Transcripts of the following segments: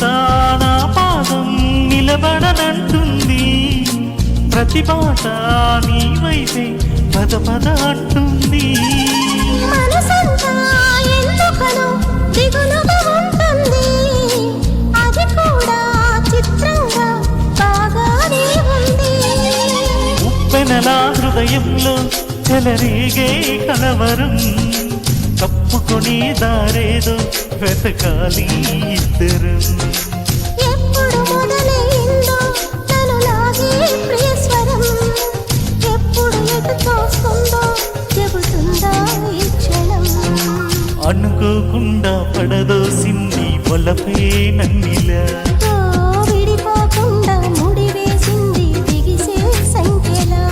చోట నా పాదం నిలబడనంటుంది, ప్రతి పాట నీ వైపే పద పద అంటుంది. మనసంతా ఎందుకనో దిగులుగా ఉంటుంది, అది కూడా చిత్రంగా బాగానే ఉంది. ఉప్పెనలా హృదయంలో చెలరేగే కలవరం, తప్పుకొని దారేదో వెతకాలి ఇద్దరం. ఎప్పుడు మొదలైందో నన్ను లాగే ప్రియస్వరం, ఎప్పుడు ఎటు తోస్తుందో చెబుతుందా ఈ క్షణం. అనుకోకుండా పడదోసింది వలపే నన్నిలా, తో విడిపోకుండా ముడివేసింది బిగిసే సంఖ్యలా.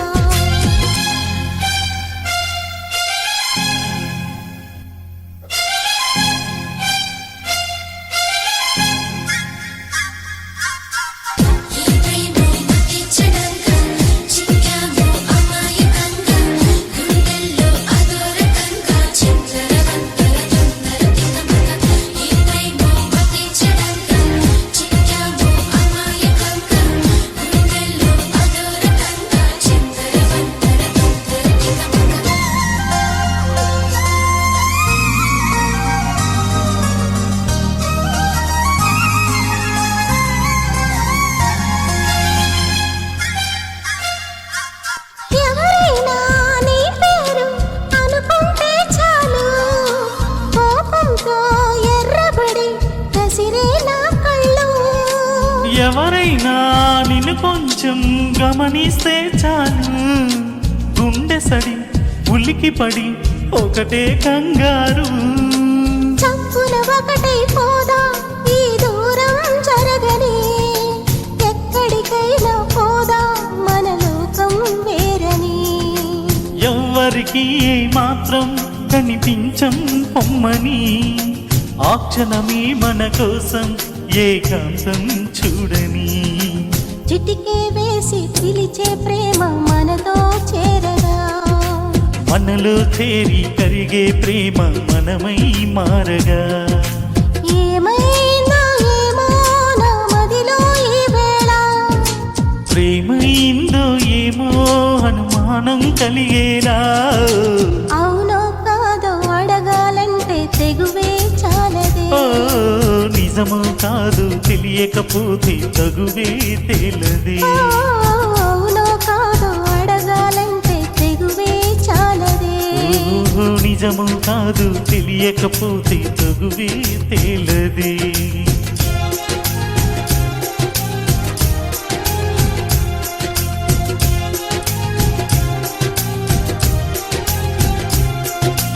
ఎవరైనా నిన్ను కొంచెం గమనిస్తే చాలు, గుండె సడి ఉలికి పడి ఒకటే కంగారు. చప్పున ఒకటై పోదా ఈ దూరం జరగని, ఎక్కడికైనా పోదా మన లోకం వేరని. ఎవ్వరికి మాత్రం కనిపించం పొమ్మని, ఆ క్షణమే మన కోసం ఏకాంతం చూడని. చిటికే వేసి పిలిచే ప్రేమ మనతో చేరగా, మనలో చేరి కరిగే ప్రేమ మనమై మారగా. ఏమైనా ఏమో నా మదిలో ఈ వేళ, ప్రేమైందో ఏమో అనుమానం కలిగేలా. అవునో కాదో అడగాలంటే తెగువే చాలదే. ఓ నిజమో కాదు తెలియకపోతే తగువే తేలది. అవునో కాదో అడగాలంటే తెగువే చాలదే. నిజమో కాదు తెలియకపోతే తగువే తేలది.